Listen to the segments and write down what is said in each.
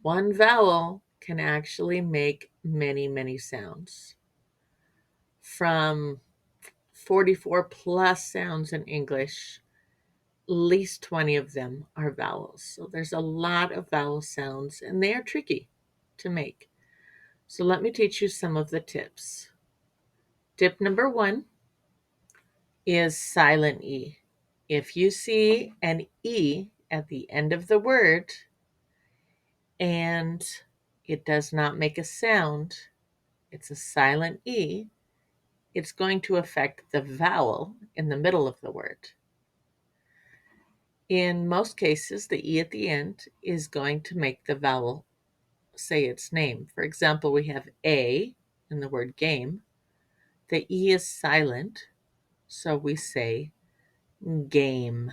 One vowel can actually make many, many sounds. From 44 plus sounds in English, at least 20 of them are vowels. So there's a lot of vowel sounds, and they are tricky to make. So let me teach you some of the tips. Tip number 1 is silent E. If you see an E at the end of the word and it does not make a sound, it's a silent E, it's going to affect the vowel in the middle of the word. In most cases, the E at the end is going to make the vowel say its name. For example, we have A in the word game. The E is silent, so we say game.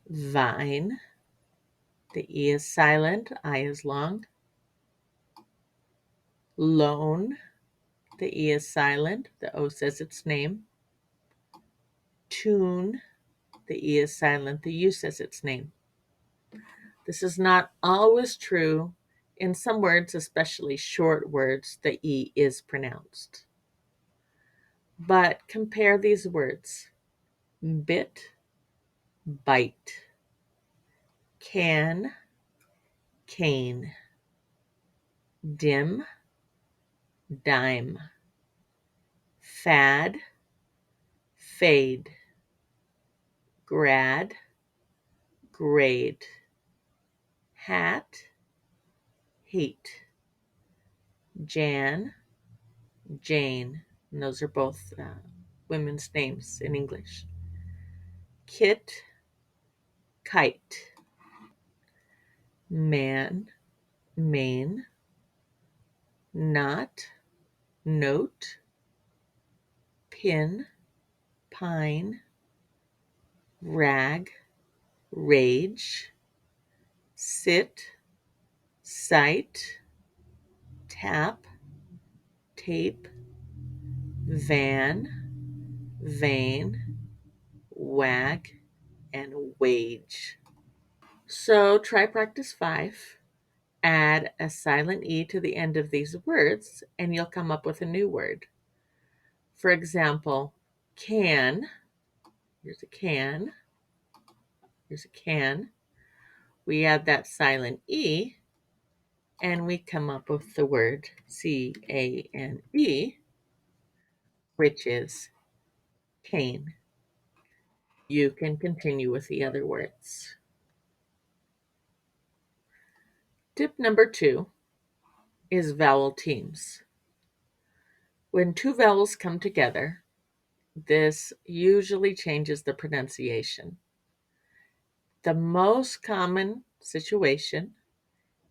Vine. The E is silent, I is long. Lone. The E is silent, the O says its name. Tune. The E is silent, the U says its name. This is not always true. In some words, especially short words, the E is pronounced. But compare these words: bit, bite, can, cane, dim, dime, fad, fade, grad, grade, hat, hate, Jan, Jane. And those are both women's names in English. Kit, kite, man, main, knot, note, pin, pine, rag, rage, sit, sight, tap, tape, van, vein, wag, and wage. So try practice 5. Add a silent E to the end of these words, and you'll come up with a new word. For example, can. Here's a can. Here's a can. We add that silent E, and we come up with the word C-A-N-E, which is cane. You can continue with the other words. Tip number 2 is vowel teams. When two vowels come together, this usually changes the pronunciation. The most common situation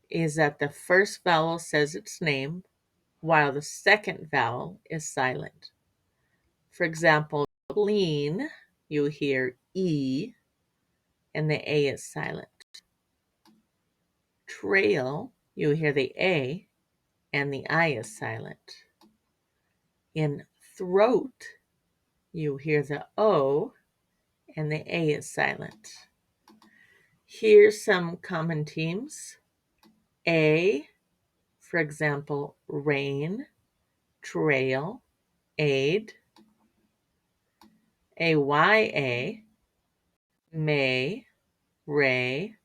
is that the first vowel says its name while the second vowel is silent. For example, clean, you hear E and the A is silent. Trail, you hear the A and the I is silent. In throat, you hear the O and the A is silent. Here's some common teams. A, for example, rain, trail, aid. AYA, may, ray,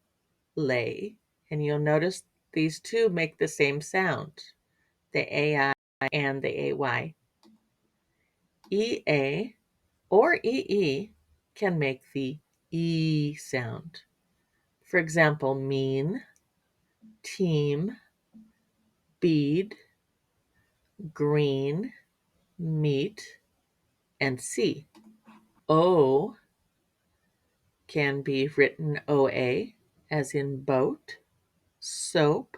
lay. And you'll notice these two make the same sound, the AI and the AY. EA or EE can make the E sound. For example, mean, team, bead, green, meat, and C. O can be written OA, as in boat, soap,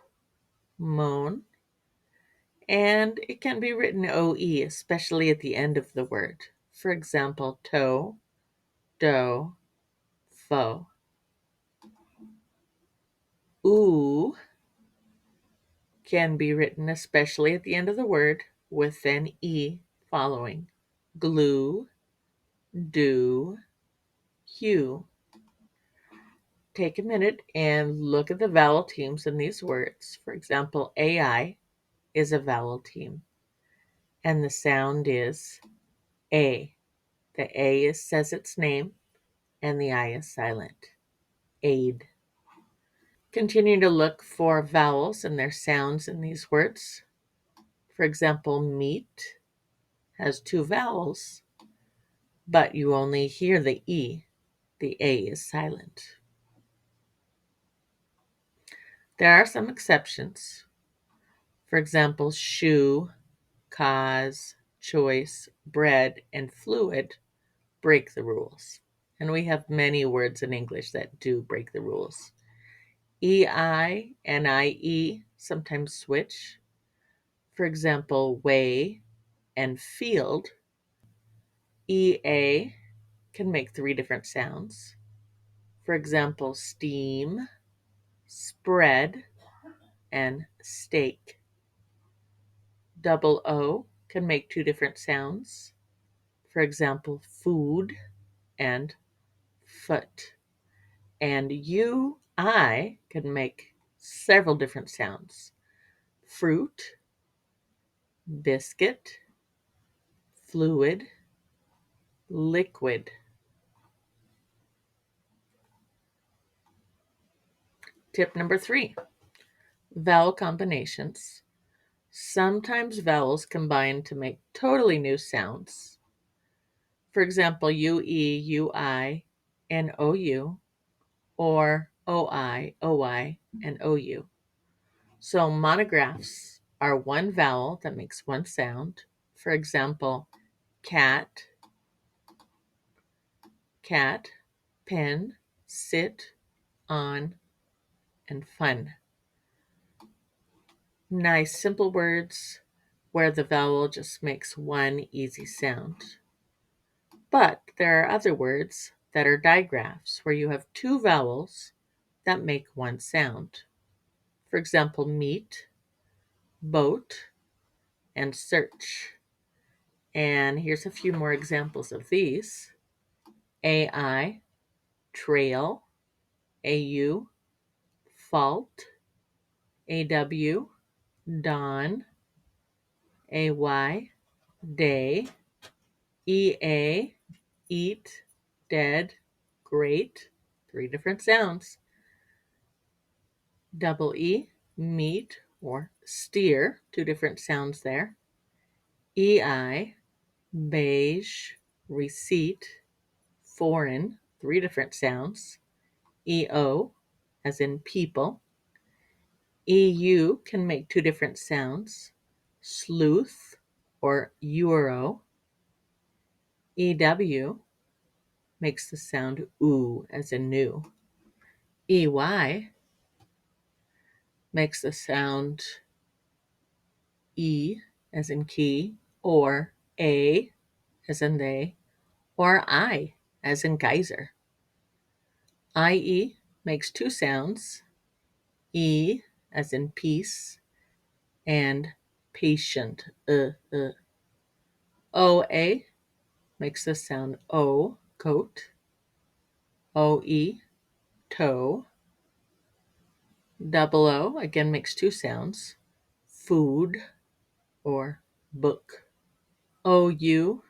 moan, and it can be written OE, especially at the end of the word. For example, toe, doe, foe. Ooh can be written especially at the end of the word with an E following. Glue, do, hue. Take a minute and look at the vowel teams in these words. For example, AI is a vowel team, and the sound is A. The says its name, and the I is silent. Aid. Continue to look for vowels and their sounds in these words. For example, meat has two vowels, but you only hear the E. The A is silent. There are some exceptions. For example, shoe, cause, choice, bread, and fluid break the rules. And we have many words in English that do break the rules. EI and IE sometimes switch. For example, weigh and field. EA can make three different sounds. For example, steam, spread, and steak. Double O can make two different sounds. For example, food and foot. And UI can make several different sounds. Fruit, biscuit, fluid, liquid. Tip number 3, vowel combinations. Sometimes vowels combine to make totally new sounds. For example, UE, UI, and OU, or OI, OY, and OU. So monographs are one vowel that makes one sound. For example, cat, cat, pen, sit, on, and fun. Nice simple words where the vowel just makes one easy sound. But there are other words that are digraphs where you have two vowels that make one sound. For example, meet, boat, and search. And here's a few more examples of these. AI, trail, AU, fault, AW, dawn, AY, day, EA, eat, dead, great, three different sounds. Double E, meat or steer, two different sounds there. EI, beige, receipt, foreign, three different sounds. EO, as in people. EU can make two different sounds. Sleuth or euro. EW makes the sound oo, as in new. EY makes the sound E, as in key, or A, as in they, or I, as in geyser. IE makes two sounds, E, as in peace, and patient. OA makes the sound O, coat. OE, toe. Double O again makes two sounds, food or book. OU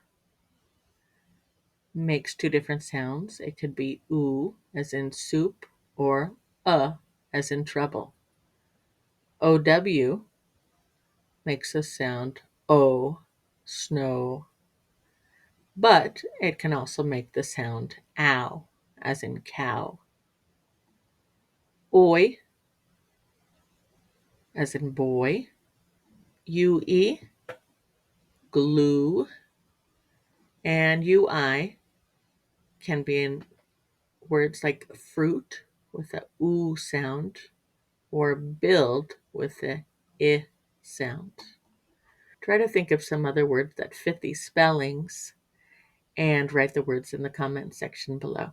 makes two different sounds. It could be oo, as in soup, or as in trouble. OW makes the sound O, snow, but it can also make the sound ow, as in cow. Oi, as in boy. UE, glue, and UI can be in words like fruit with a oo sound, or build with the I sound. Try to think of some other words that fit these spellings and write the words in the comment section below.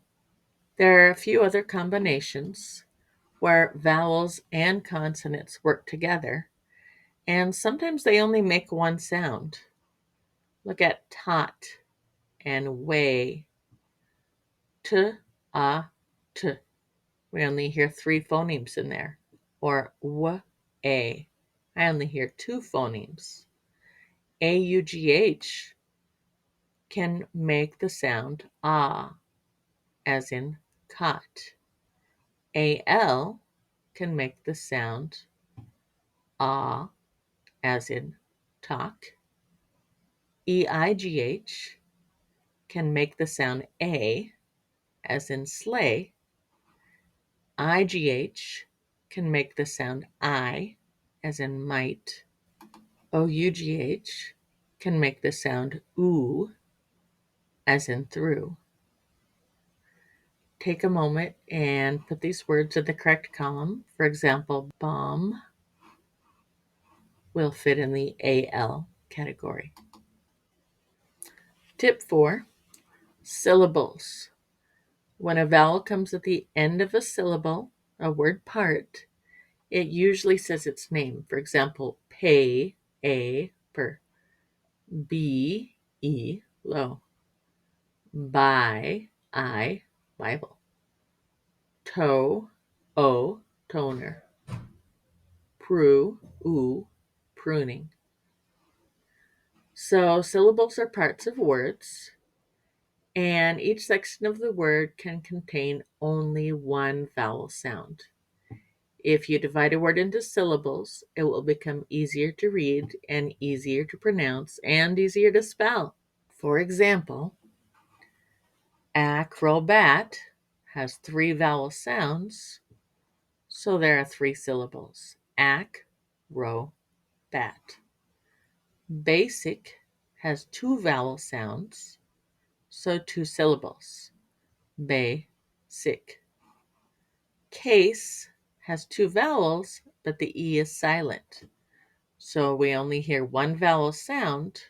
There are a few other combinations where vowels and consonants work together, and sometimes they only make one sound. Look at tot and way. T, a, t. We only hear 3 phonemes in there. Or w-a. I only hear 2 phonemes. A-u-g-h can make the sound ah, as in cot. A-l can make the sound ah, as in talk. E-I-G-H can make the sound a, as in sleigh. I-G-H can make the sound I, as in might. O-U-G-H can make the sound oo, as in through. Take a moment and put these words in the correct column. For example, bomb will fit in the AL category. Tip 4, syllables. When a vowel comes at the end of a syllable, a word part, it usually says its name. For example, pay, a, per, be, e, low, buy, I, Bible, toe, o, toner, prue, oo, pruning. So syllables are parts of words, and each section of the word can contain only one vowel sound. If you divide a word into syllables, it will become easier to read and easier to pronounce and easier to spell. For example, acrobat has 3 vowel sounds, so there are 3 syllables. Ac, ro, bat. Basic has 2 vowel sounds, so 2 syllables. Bay, sick. Case has 2 vowels, but the E is silent. So we only hear 1 vowel sound,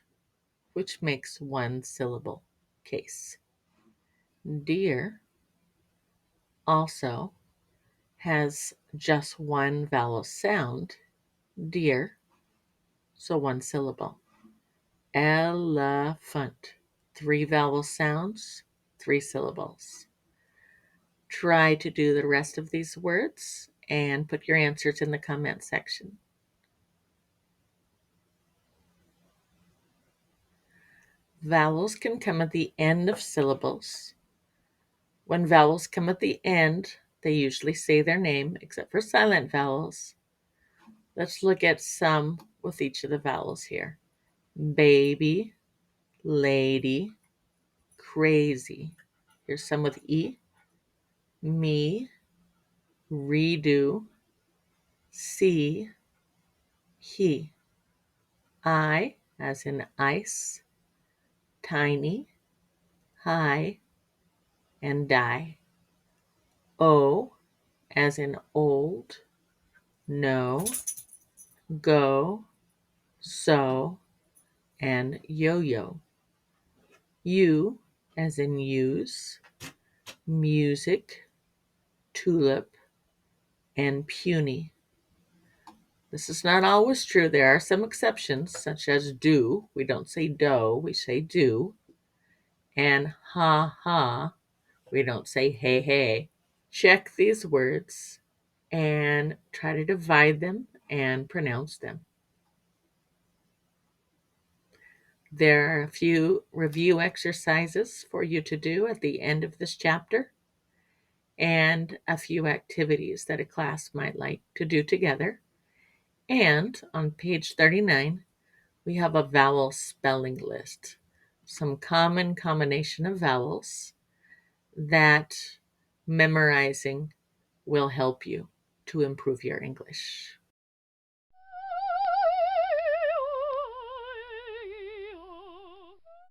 which makes 1 syllable. Case. Deer also has just 1 vowel sound. Deer, so 1 syllable. Elephant. 3 vowel sounds, 3 syllables. Try to do the rest of these words and put your answers in the comment section. Vowels can come at the end of syllables. When vowels come at the end, they usually say their name, except for silent vowels. Let's look at some with each of the vowels here. Baby, lady, crazy. Here's some with E. Me, redo, see, he. I, as in ice, tiny, high, and die. O, as in old, no, go, so, and yo-yo. U, as in use, music, tulip, and puny. This is not always true. There are some exceptions, such as do. We don't say do, we say do. And ha ha, we don't say hey hey. Check these words and try to divide them and pronounce them. There are a few review exercises for you to do at the end of this chapter and a few activities that a class might like to do together. And on page 39, we have a vowel spelling list, some common combination of vowels that memorizing will help you to improve your English.